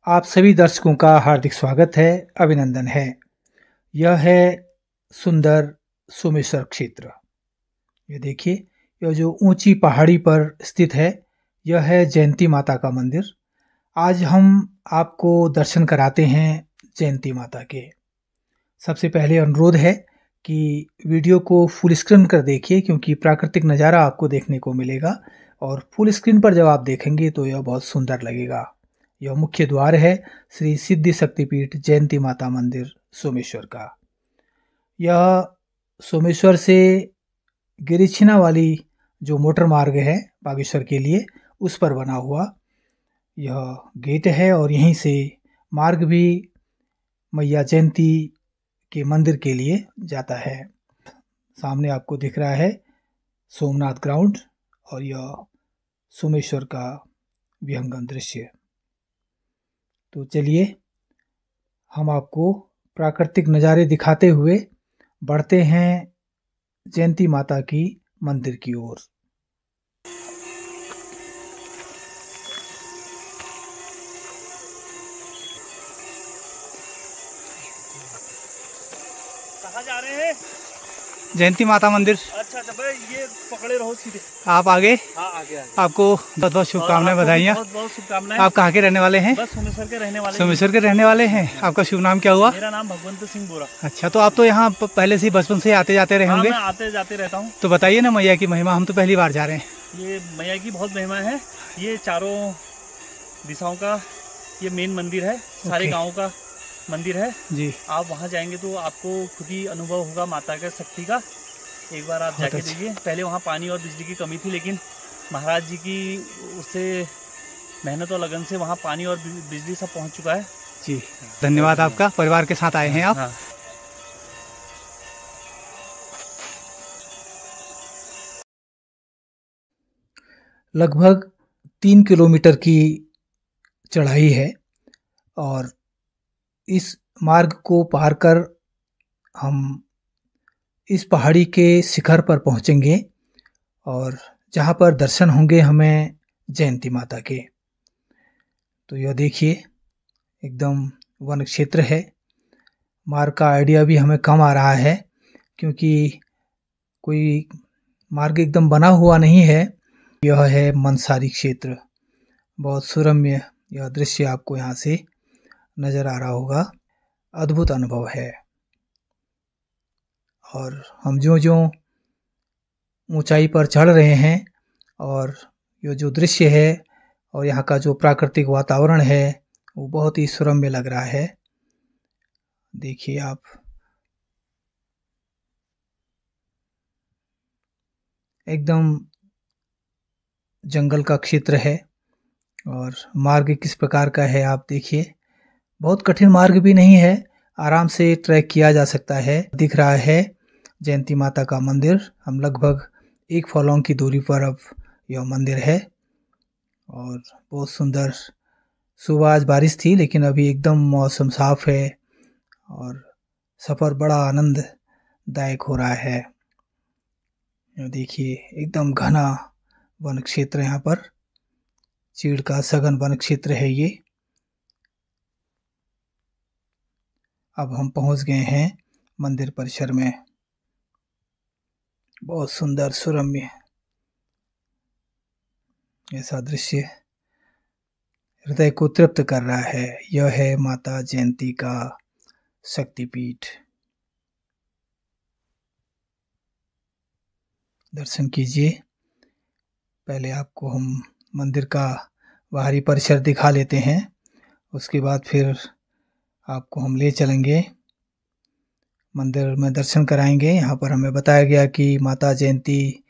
आप सभी दर्शकों का हार्दिक स्वागत है, अभिनंदन है। यह है सुंदर सोमेश्वर क्षेत्र। ये देखिए, यह जो ऊंची पहाड़ी पर स्थित है, यह है जयंती माता का मंदिर। आज हम आपको दर्शन कराते हैं जयंती माता के। सबसे पहले अनुरोध है कि वीडियो को फुल स्क्रीन कर देखिए, क्योंकि प्राकृतिक नज़ारा आपको देखने को मिलेगा और फुल स्क्रीन पर जब आप देखेंगे तो यह बहुत सुंदर लगेगा। यह मुख्य द्वार है श्री सिद्धि शक्तिपीठ जयंती माता मंदिर सोमेश्वर का। यह सोमेश्वर से गिरिछिना वाली जो मोटर मार्ग है बागेश्वर के लिए, उस पर बना हुआ यह गेट है और यहीं से मार्ग भी मैया जयंती के मंदिर के लिए जाता है। सामने आपको दिख रहा है सोमनाथ ग्राउंड और यह सोमेश्वर का विहंगम दृश्य। तो चलिए हम आपको प्राकृतिक नज़ारे दिखाते हुए बढ़ते हैं जयंती माता की मंदिर की ओर। कहाँ जा रहे हैं? जयंती माता मंदिर। अच्छा भाई, ये पकड़े रहो सीधे। आप आगे? हाँ, आगे। आपको बहुत बहुत शुभकामनाएं, बधाइयाँ। बहुत बहुत शुभकामनाएं। आप कहाँ के रहने वाले हैं? बस सोमेश्वर के रहने वाले। सोमेश्वर के रहने वाले हैं। आपका शुभ नाम क्या हुआ? मेरा नाम भगवंत सिंह बोरा। अच्छा, तो आप तो यहाँ पहले से बचपन से आते जाते रहे होंगे? मैं आते जाते रहता हूँ। तो बताइए ना मैया की महिमा, हम तो पहली बार जा रहे हैं। ये मैया की बहुत महिमा है। ये चारों दिशाओं का ये मेन मंदिर है, सारे गाँव का मंदिर है जी। आप वहाँ जाएंगे तो आपको खुद ही अनुभव होगा माता का शक्ति का। एक बार आप जाके देखिए। पहले वहाँ पानी और बिजली की कमी थी, लेकिन महाराज जी की उससे मेहनत और लगन से वहाँ पानी और बिजली सब पहुँच चुका है। जी, धन्यवाद आपका। परिवार के साथ आए हैं आप? हाँ। लगभग 3 किलोमीटर की चढ़ाई है और इस मार्ग को पार कर हम इस पहाड़ी के शिखर पर पहुंचेंगे और जहां पर दर्शन होंगे हमें जयंती माता के। तो यह देखिए, एकदम वन क्षेत्र है। मार्ग का आइडिया भी हमें कम आ रहा है, क्योंकि कोई मार्ग एकदम बना हुआ नहीं है। यह है मनसारी क्षेत्र। बहुत सुरम्य यह दृश्य आपको यहाँ से नज़र आ रहा होगा। अद्भुत अनुभव है। और हम जो ऊंचाई पर चढ़ रहे हैं और ये जो दृश्य है और यहाँ का जो प्राकृतिक वातावरण है वो बहुत ही सुरम्य लग रहा है। देखिए आप, एकदम जंगल का क्षेत्र है और मार्ग किस प्रकार का है आप देखिए। बहुत कठिन मार्ग भी नहीं है, आराम से ट्रैक किया जा सकता है। दिख रहा है जयंती माता का मंदिर। हम लगभग 1 फॉलोंग की दूरी पर अब यह मंदिर है और बहुत सुंदर। सुबह आज बारिश थी, लेकिन अभी एकदम मौसम साफ है और सफ़र बड़ा आनंददायक हो रहा है। देखिए, एकदम घना वन क्षेत्र, यहाँ पर चीड़ का सघन वन क्षेत्र है ये। अब हम पहुंच गए हैं मंदिर परिसर में। बहुत सुंदर सुरम्य ऐसा दृश्य हृदय को तृप्त कर रहा है। यह है माता जयंती का शक्तिपीठ। दर्शन कीजिए। पहले आपको हम मंदिर का बाहरी परिसर दिखा लेते हैं, उसके बाद फिर आपको हम ले चलेंगे मंदिर में, दर्शन कराएंगे। यहाँ पर हमें बताया गया कि माता जयंती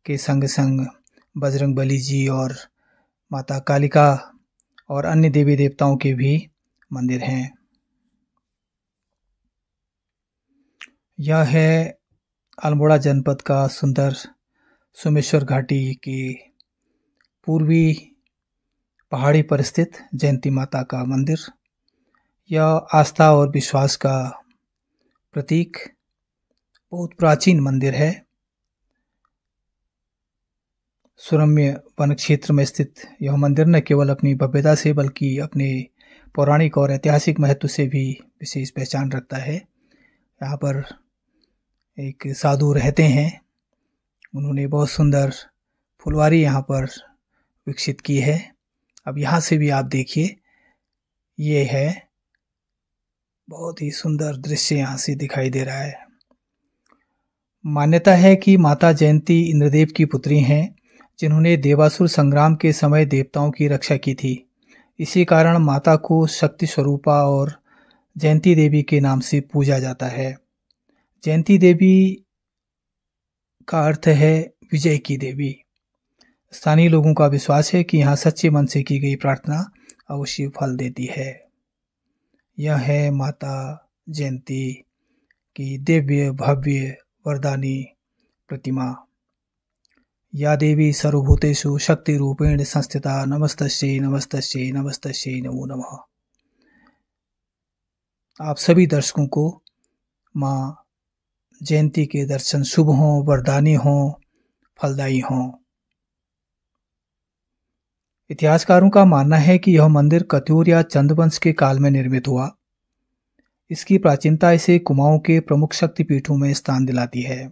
के संग संग बजरंगबली जी और माता कालिका और अन्य देवी देवताओं के भी मंदिर हैं। यह है अल्मोड़ा जनपद का सुंदर सोमेश्वर घाटी की पूर्वी पहाड़ी पर स्थित जयंती माता का मंदिर। यह आस्था और विश्वास का प्रतीक बहुत प्राचीन मंदिर है। सुरम्य वन क्षेत्र में स्थित यह मंदिर न केवल अपनी भव्यता से बल्कि अपने पौराणिक और ऐतिहासिक महत्व से भी विशेष पहचान रखता है। यहाँ पर एक साधु रहते हैं, उन्होंने बहुत सुंदर फुलवारी यहाँ पर विकसित की है। अब यहाँ से भी आप देखिए, ये है बहुत ही सुंदर दृश्य यहाँ से दिखाई दे रहा है। मान्यता है कि माता जयंती इंद्रदेव की पुत्री हैं, जिन्होंने देवासुर संग्राम के समय देवताओं की रक्षा की थी। इसी कारण माता को शक्ति स्वरूपा और जयंती देवी के नाम से पूजा जाता है। जयंती देवी का अर्थ है विजय की देवी। स्थानीय लोगों का विश्वास है कि यहाँ सच्चे मन से की गई प्रार्थना अवश्य फल देती है। यह है माता जयंती की दिव्य भव्य वरदानी प्रतिमा। या देवी सर्वभूतेषु शक्ति रूपेण संस्थिता नमस्तस्यै नमस्तस्यै नमस्तस्यै नमो नमः। आप सभी दर्शकों को माँ जयंती के दर्शन शुभ हों, वरदानी हों, फलदायी हों। इतिहासकारों का मानना है कि यह मंदिर कत्यूर या चंदवंश के काल में निर्मित हुआ। इसकी प्राचीनता इसे कुमाऊं के प्रमुख शक्तिपीठों में स्थान दिलाती है।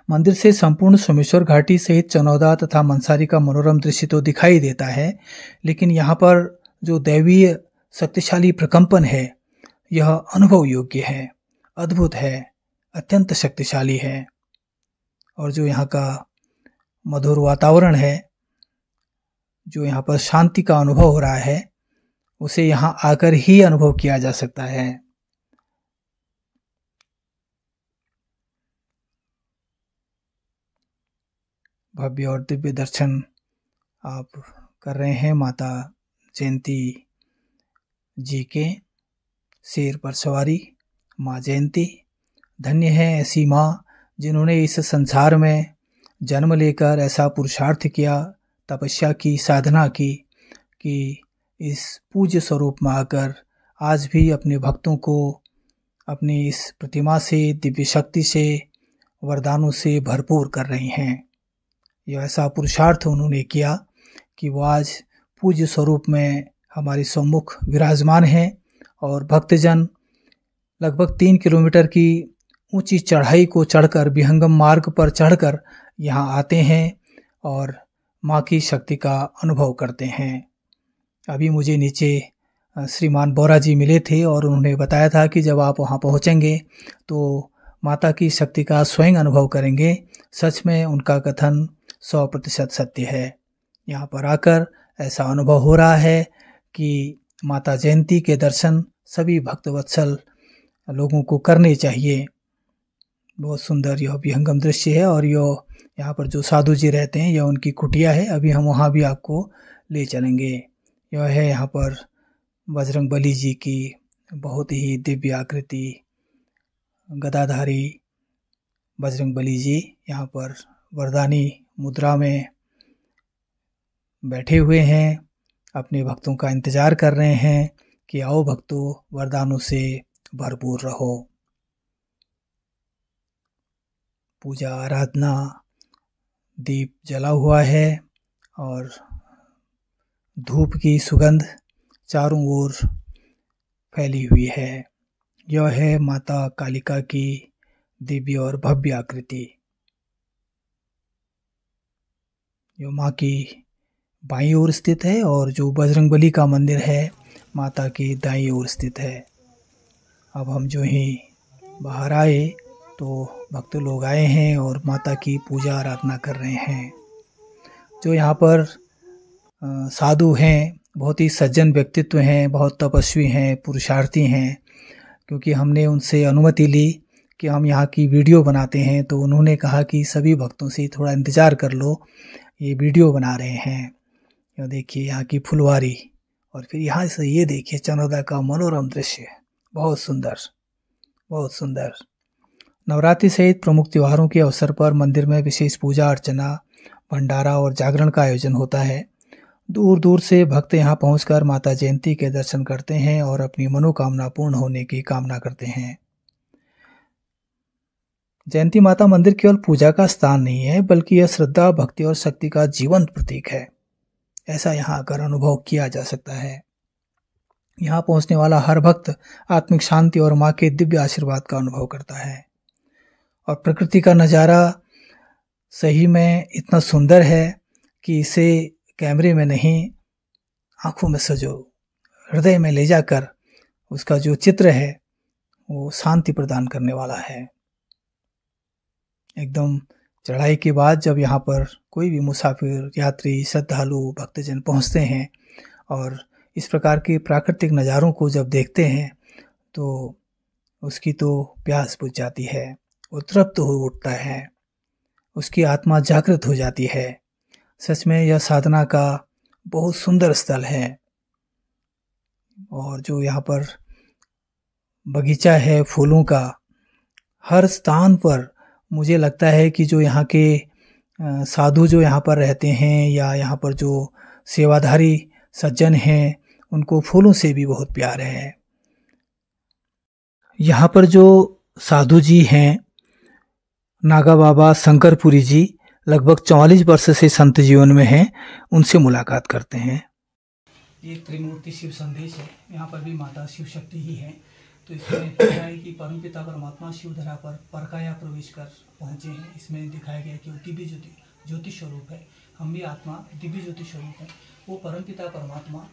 मंदिर से संपूर्ण सोमेश्वर घाटी सहित चनौदा तथा मंसारी का मनोरम दृश्य तो दिखाई देता है, लेकिन यहाँ पर जो दैवीय शक्तिशाली प्रकंपन है यह अनुभव योग्य है, अद्भुत है, अत्यंत शक्तिशाली है। और जो यहाँ का मधुर वातावरण है, जो यहाँ पर शांति का अनुभव हो रहा है, उसे यहाँ आकर ही अनुभव किया जा सकता है। भव्य और दिव्य दर्शन आप कर रहे हैं माता जयंती जी के। शेर पर सवारी माँ जयंती। धन्य है ऐसी माँ जिन्होंने इस संसार में जन्म लेकर ऐसा पुरुषार्थ किया, तपस्या की, साधना की कि इस पूज्य स्वरूप में आकर आज भी अपने भक्तों को अपनी इस प्रतिमा से, दिव्य शक्ति से, वरदानों से भरपूर कर रही हैं। यह ऐसा पुरुषार्थ उन्होंने किया कि वो आज पूज्य स्वरूप में हमारे सम्मुख विराजमान हैं और भक्तजन लगभग 3 किलोमीटर की ऊंची चढ़ाई को चढ़कर, विहंगम मार्ग पर चढ़कर यहाँ आते हैं और माँ की शक्ति का अनुभव करते हैं। अभी मुझे नीचे श्रीमान बोरा जी मिले थे और उन्होंने बताया था कि जब आप वहाँ पहुँचेंगे तो माता की शक्ति का स्वयं अनुभव करेंगे। सच में उनका कथन 100% सत्य है। यहाँ पर आकर ऐसा अनुभव हो रहा है कि माता जयंती के दर्शन सभी भक्तवत्सल लोगों को करने चाहिए। बहुत सुंदर यह विहंगम दृश्य है और यह यहाँ पर जो साधु जी रहते हैं, यह उनकी कुटिया है। अभी हम वहाँ भी आपको ले चलेंगे। यह है यहाँ पर बजरंगबली जी की बहुत ही दिव्य आकृति, गदाधारी बजरंगबली जी यहाँ पर वरदानी मुद्रा में बैठे हुए हैं, अपने भक्तों का इंतजार कर रहे हैं कि आओ भक्तों, वरदानों से भरपूर रहो। पूजा आराधना, दीप जला हुआ है और धूप की सुगंध चारों ओर फैली हुई है। यह है माता कालिका की दिव्य और भव्य आकृति। जो माँ की बाईं ओर स्थित है और जो बजरंगबली का मंदिर है माता की दाईं ओर स्थित है। अब हम जो ही बाहर आए तो भक्त लोग आए हैं और माता की पूजा आराधना कर रहे हैं। जो यहाँ पर साधु हैं, बहुत ही सज्जन व्यक्तित्व हैं, बहुत तपस्वी हैं, पुरुषार्थी हैं। क्योंकि हमने उनसे अनुमति ली कि हम यहाँ की वीडियो बनाते हैं, तो उन्होंने कहा कि सभी भक्तों से थोड़ा इंतज़ार कर लो, ये वीडियो बना रहे हैं। यह देखिए यहाँ की फुलवारी और फिर यहाँ से ये देखिए चनौदा का मनोरम दृश्य। बहुत सुंदर, बहुत सुंदर। नवरात्रि सहित प्रमुख त्योहारों के अवसर पर मंदिर में विशेष पूजा अर्चना, भंडारा और जागरण का आयोजन होता है। दूर दूर से भक्त यहाँ पहुंचकर माता जयंती के दर्शन करते हैं और अपनी मनोकामना पूर्ण होने की कामना करते हैं। जयंती माता मंदिर केवल पूजा का स्थान नहीं है, बल्कि यह श्रद्धा, भक्ति और शक्ति का जीवंत प्रतीक है। ऐसा यहाँ आकर अनुभव किया जा सकता है। यहाँ पहुँचने वाला हर भक्त आत्मिक शांति और माँ के दिव्य आशीर्वाद का अनुभव करता है। और प्रकृति का नज़ारा सही में इतना सुंदर है कि इसे कैमरे में नहीं, आंखों में सजो, हृदय में ले जाकर उसका जो चित्र है वो शांति प्रदान करने वाला है। एकदम चढ़ाई के बाद जब यहाँ पर कोई भी मुसाफिर, यात्री, श्रद्धालु, भक्तजन पहुँचते हैं और इस प्रकार के प्राकृतिक नज़ारों को जब देखते हैं तो उसकी तो प्यास बुझ जाती है, वो तृप्त हो उठता है, उसकी आत्मा जागृत हो जाती है। सच में यह साधना का बहुत सुंदर स्थल है। और जो यहाँ पर बगीचा है फूलों का, हर स्थान पर मुझे लगता है कि जो यहाँ के साधु जो यहाँ पर रहते हैं या यहाँ पर जो सेवाधारी सज्जन हैं, उनको फूलों से भी बहुत प्यार है। यहाँ पर जो साधु जी हैं, नागा बाबा शंकरपुरी जी, लगभग 44 वर्ष से संत जीवन में हैं, उनसे मुलाकात करते हैं। ये त्रिमूर्ति शिव संदेश है। यहाँ पर भी माता शिव शक्ति ही है। तो इसमें लिखा है कि परमपिता परमात्मा शिव धरा पर परकाया प्रवेश कर पहुँचे हैं। इसमें दिखाया गया कि वो दिव्य ज्योति स्वरूप है। हम भी आत्मा दिव्य ज्योति स्वरूप है। वो परमपिता परमात्मा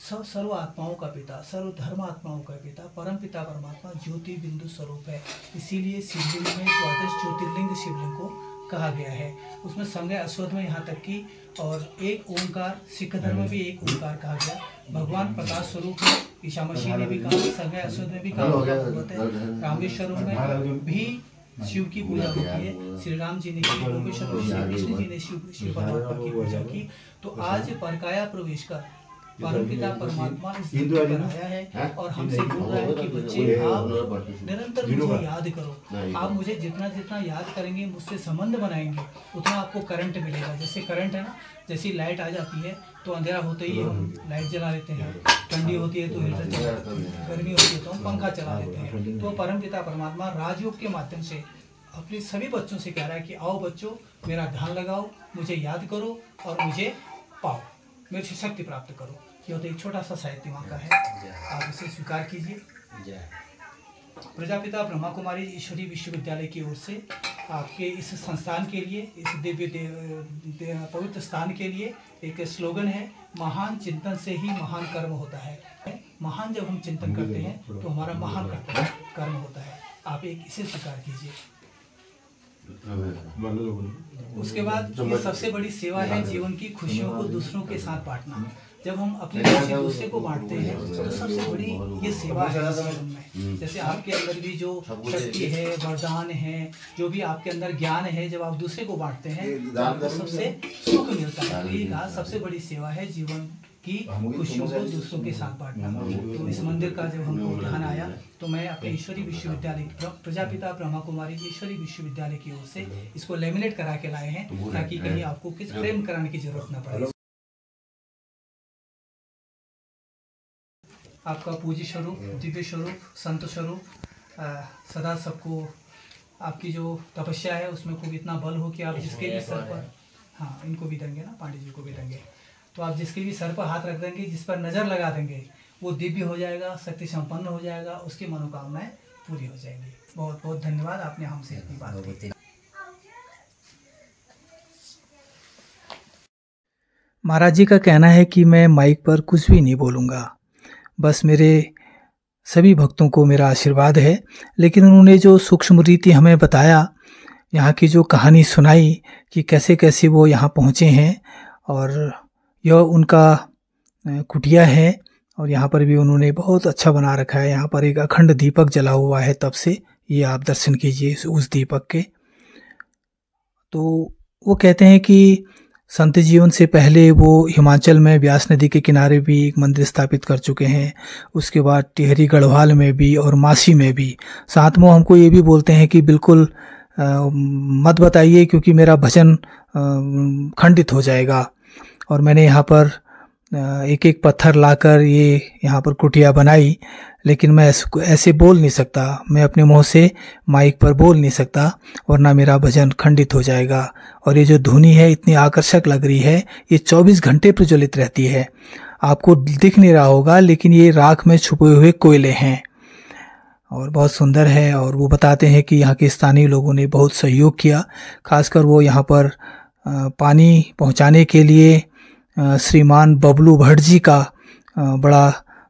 सर्व आत्माओं का पिता, सर्व धर्म आत्माओं का पिता, परमपिता परमात्मा ज्योति बिंदु स्वरूप है। इसीलिए शिवलिंग में द्वादश ज्योतिर्लिंग शिवलिंग को कहा गया है। उसमें संज्ञा अश्वत्थ में यहाँ तक की और एक ओंकार, सिख धर्म में भी एक ओंकार कहा गया। भगवान प्रकाश स्वरूप है, ईसा मसीह ने भी कहा, संज्ञा अश्वत्थ में भी कहा है। रामेश्वरम में भी शिव की पूजा होती है। श्री राम जी ने की, योगेश्वर श्री कृष्ण जी ने शिव परमात्मा की पूजा की। तो आज परकाया प्रवेश कर परमपिता परमात्मा इस धरती पर आया है और हमसे बोल रहा है कि बच्चे आप निरंतर मुझे याद करो। आप मुझे जितना जितना याद करेंगे, मुझसे संबंध बनाएंगे, उतना आपको करंट मिलेगा। जैसे करंट है ना, जैसी लाइट आ जाती है तो अंधेरा होते ही हम लाइट जला लेते हैं, ठंडी होती है तो हीटर चला लेते हैं, गर्मी होती है तो हम पंखा चला लेते हैं। तो परमपिता परमात्मा राजयोग के माध्यम से अपने सभी बच्चों से कह रहा है कि आओ बच्चों, मेरा ध्यान लगाओ, मुझे याद करो और मुझे पाओ, मेरी से शक्ति प्राप्त करो। यह तो एक छोटा सा साहित्य वहाँ का है, आप इसे स्वीकार कीजिए। प्रजापिता ब्रह्मा कुमारी ईश्वरीय विश्वविद्यालय की ओर से आपके इस संस्थान के लिए, इस दिव्य पवित्र स्थान के लिए एक स्लोगन है, महान चिंतन से ही महान कर्म होता है। महान जब हम चिंतन करते हैं तो हमारा महान कर्म होता है। आप एक इसे स्वीकार कीजिए। उसके बाद ये सबसे बड़ी सेवा है जीवन की खुशियों को दूसरों के साथ बांटना। जब हम अपनी खुशी दूसरे को बांटते हैं तो सबसे बड़ी ये सेवा है जीवन में। जैसे आपके अंदर भी जो शक्ति है, वरदान है, जो भी आपके अंदर ज्ञान है, जब आप दूसरे को बांटते हैं तो आपको सबसे सुख मिलता है। तो ये कहा सबसे बड़ी सेवा है जीवन की खुशियों को दूसरों के साथ बांटना। तो इस मंदिर का जब हमको ध्यान आया तो मैं अपने ईश्वरीय विश्वविद्यालय, प्रजापिता ब्रह्मा कुमारी ईश्वरीय विश्वविद्यालय की ओर से इसको लेमिनेट करा के लाए हैं, ताकि कहीं आपको किसी फ्रेम कराने की जरूरत न पड़े। आपका पूज्य स्वरूप, दिव्य स्वरूप, संत स्वरूप सदा सबको, आपकी जो तपस्या है उसमें खूब इतना बल हो कि आप जिसके भी सर पर, हाँ इनको भी देंगे ना, पांडे जी को भी देंगे, तो आप जिसके भी सर पर हाथ रख देंगे, जिस पर नज़र लगा देंगे, वो दिव्य हो जाएगा, शक्ति संपन्न हो जाएगा, उसकी मनोकामनाएं पूरी हो जाएंगी। बहुत बहुत धन्यवाद, आपने हमसे इतनी बात की। महाराज जी का कहना है कि मैं माइक पर कुछ भी नहीं बोलूँगा, बस मेरे सभी भक्तों को मेरा आशीर्वाद है। लेकिन उन्होंने जो सूक्ष्म रीति हमें बताया, यहाँ की जो कहानी सुनाई कि कैसे कैसे वो यहाँ पहुँचे हैं, और यह उनका कुटिया है और यहाँ पर भी उन्होंने बहुत अच्छा बना रखा है। यहाँ पर एक अखंड दीपक जला हुआ है, तब से ये आप दर्शन कीजिए उस दीपक के। तो वो कहते हैं कि संत जीवन से पहले वो हिमाचल में व्यास नदी के किनारे भी एक मंदिर स्थापित कर चुके हैं, उसके बाद टिहरी गढ़वाल में भी और मासी में भी। साथ में हमको ये भी बोलते हैं कि बिल्कुल मत बताइए क्योंकि मेरा भजन खंडित हो जाएगा। और मैंने यहाँ पर एक एक पत्थर लाकर ये यहाँ पर कुटिया बनाई, लेकिन मैं ऐसे बोल नहीं सकता, मैं अपने मुंह से माइक पर बोल नहीं सकता, वरना मेरा भजन खंडित हो जाएगा। और ये जो धुनी है इतनी आकर्षक लग रही है, ये 24 घंटे प्रज्वलित रहती है। आपको दिख नहीं रहा होगा, लेकिन ये राख में छुपे हुए कोयले हैं और बहुत सुंदर है। और वो बताते हैं कि यहाँ के स्थानीय लोगों ने बहुत सहयोग किया, खासकर वो यहाँ पर पानी पहुँचाने के लिए श्रीमान बबलू भट्ट जी का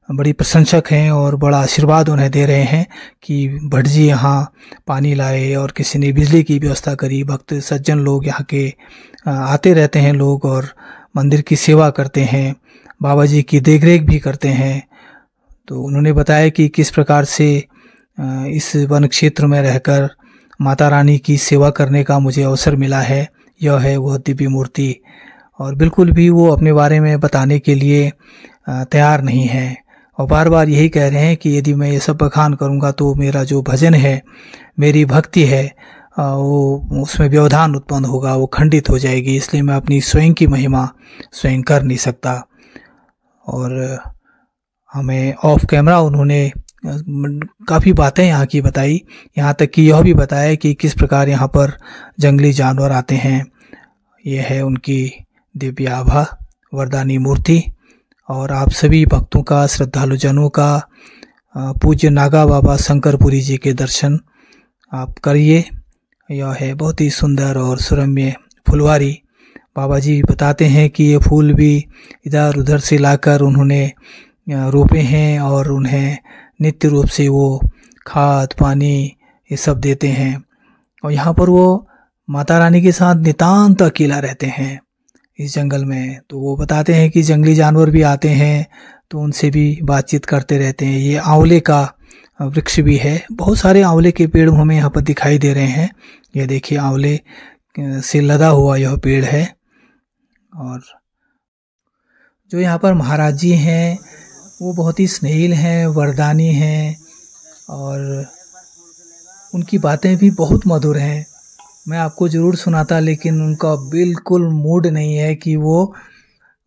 बड़ी प्रशंसक हैं और बड़ा आशीर्वाद उन्हें दे रहे हैं कि भट्ट जी यहाँ पानी लाए। और किसी ने बिजली की व्यवस्था करी। भक्त सज्जन लोग यहाँ के आते रहते हैं लोग और मंदिर की सेवा करते हैं, बाबा जी की देखरेख भी करते हैं। तो उन्होंने बताया कि किस प्रकार से इस वन क्षेत्र में रहकर माता रानी की सेवा करने का मुझे अवसर मिला है। यह है वह दिव्य मूर्ति। और बिल्कुल भी वो अपने बारे में बताने के लिए तैयार नहीं है और बार बार यही कह रहे हैं कि यदि मैं ये सब बखान करूँगा तो मेरा जो भजन है, मेरी भक्ति है, वो उसमें व्यवधान उत्पन्न होगा, वो खंडित हो जाएगी। इसलिए मैं अपनी स्वयं की महिमा स्वयं कर नहीं सकता। और हमें ऑफ कैमरा उन्होंने काफ़ी बातें यहाँ की बताई, यहाँ तक कि यह भी बताया कि किस प्रकार यहाँ पर जंगली जानवर आते हैं। यह है उनकी दिव्य आभा वरदानी मूर्ति। और आप सभी भक्तों का, श्रद्धालुजनों का पूज्य नागा बाबा शंकरपुरी जी के दर्शन आप करिए। यह है बहुत ही सुंदर और सुरम्य फुलवारी। बाबा जी बताते हैं कि ये फूल भी इधर उधर से लाकर उन्होंने रोपे हैं और उन्हें नित्य रूप से वो खाद पानी ये सब देते हैं। और यहाँ पर वो माता रानी के साथ नितांत अकेला रहते हैं इस जंगल में। तो वो बताते हैं कि जंगली जानवर भी आते हैं तो उनसे भी बातचीत करते रहते हैं। ये आंवले का वृक्ष भी है, बहुत सारे आंवले के पेड़ हमें यहाँ पर दिखाई दे रहे हैं। ये देखिए आंवले से लदा हुआ यह पेड़ है। और जो यहाँ पर महाराज जी हैं वो बहुत ही स्नेहिल हैं, वरदानी हैं और उनकी बातें भी बहुत मधुर हैं। मैं आपको ज़रूर सुनाता, लेकिन उनका बिल्कुल मूड नहीं है कि वो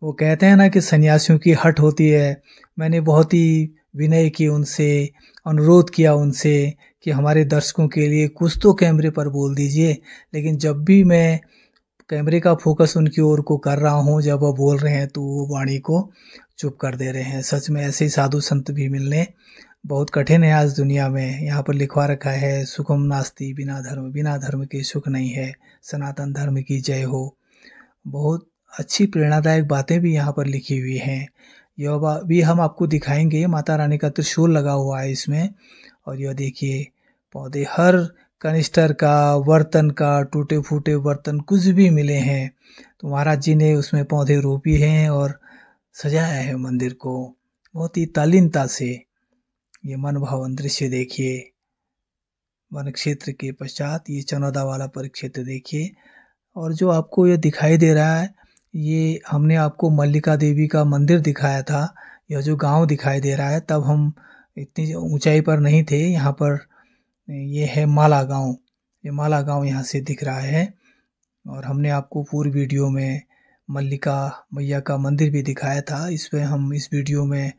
कहते हैं ना कि सन्यासियों की हट होती है। मैंने बहुत ही विनय की उनसे, अनुरोध किया उनसे कि हमारे दर्शकों के लिए कुछ तो कैमरे पर बोल दीजिए, लेकिन जब भी मैं कैमरे का फोकस उनकी ओर को कर रहा हूँ, जब वो बोल रहे हैं तो वो वाणी को चुप कर दे रहे हैं। सच में ऐसे ही साधु संत भी मिलने बहुत कठिन है आज दुनिया में। यहाँ पर लिखवा रखा है सुखम नास्ति बिना धर्म, बिना धर्म के सुख नहीं है, सनातन धर्म की जय हो। बहुत अच्छी प्रेरणादायक बातें भी यहाँ पर लिखी हुई हैं। यह भी हम आपको दिखाएंगे। माता रानी का त्रिशूल लगा हुआ है इसमें। और यह देखिए पौधे, हर कनिस्टर का, बर्तन का, टूटे फूटे बर्तन कुछ भी मिले हैं तो महाराज जी ने उसमें पौधे रोपी हैं और सजाया है मंदिर को बहुत ही तालीनता से। ये मन भावन दृश्य देखिए। वन क्षेत्र के पश्चात ये चनौदा वाला परिक्षेत्र देखिए। और जो आपको ये दिखाई दे रहा है, ये हमने आपको मल्लिका देवी का मंदिर दिखाया था। यह जो गांव दिखाई दे रहा है, तब हम इतनी ऊंचाई पर नहीं थे। यहाँ पर ये है माला गांव। ये माला गांव यहाँ से दिख रहा है। और हमने आपको पूरी वीडियो में मल्लिका मैया का मंदिर भी दिखाया था। इस पर हम इस वीडियो में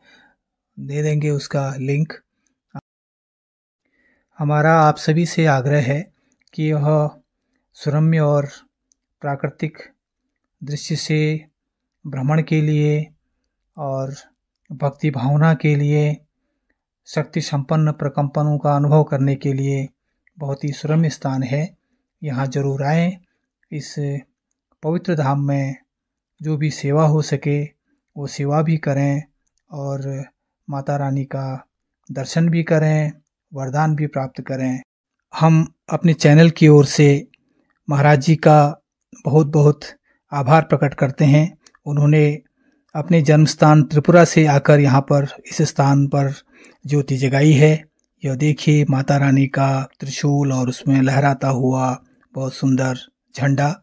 दे देंगे उसका लिंक। हमारा आप सभी से आग्रह है कि यह सुरम्य और प्राकृतिक दृश्य से भ्रमण के लिए और भक्ति भावना के लिए, शक्ति संपन्न प्रकंपनों का अनुभव करने के लिए बहुत ही सुरम्य स्थान है। यहाँ जरूर आएं। इस पवित्र धाम में जो भी सेवा हो सके वो सेवा भी करें और माता रानी का दर्शन भी करें, वरदान भी प्राप्त करें। हम अपने चैनल की ओर से महाराज जी का बहुत बहुत आभार प्रकट करते हैं। उन्होंने अपने जन्म स्थान त्रिपुरा से आकर यहाँ पर इस स्थान पर ज्योति जगाई है। यह देखिए माता रानी का त्रिशूल और उसमें लहराता हुआ बहुत सुंदर झंडा।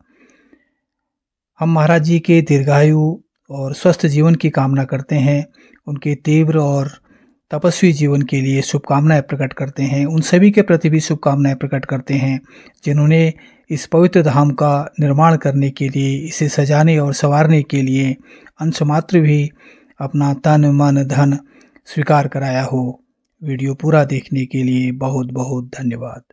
हम महाराज जी के दीर्घायु और स्वस्थ जीवन की कामना करते हैं। उनके तीव्र और तपस्वी जीवन के लिए शुभकामनाएं प्रकट करते हैं। उन सभी के प्रति भी शुभकामनाएं प्रकट करते हैं जिन्होंने इस पवित्र धाम का निर्माण करने के लिए, इसे सजाने और संवारने के लिए अंशमात्र भी अपना तन मन धन स्वीकार कराया हो। वीडियो पूरा देखने के लिए बहुत बहुत धन्यवाद।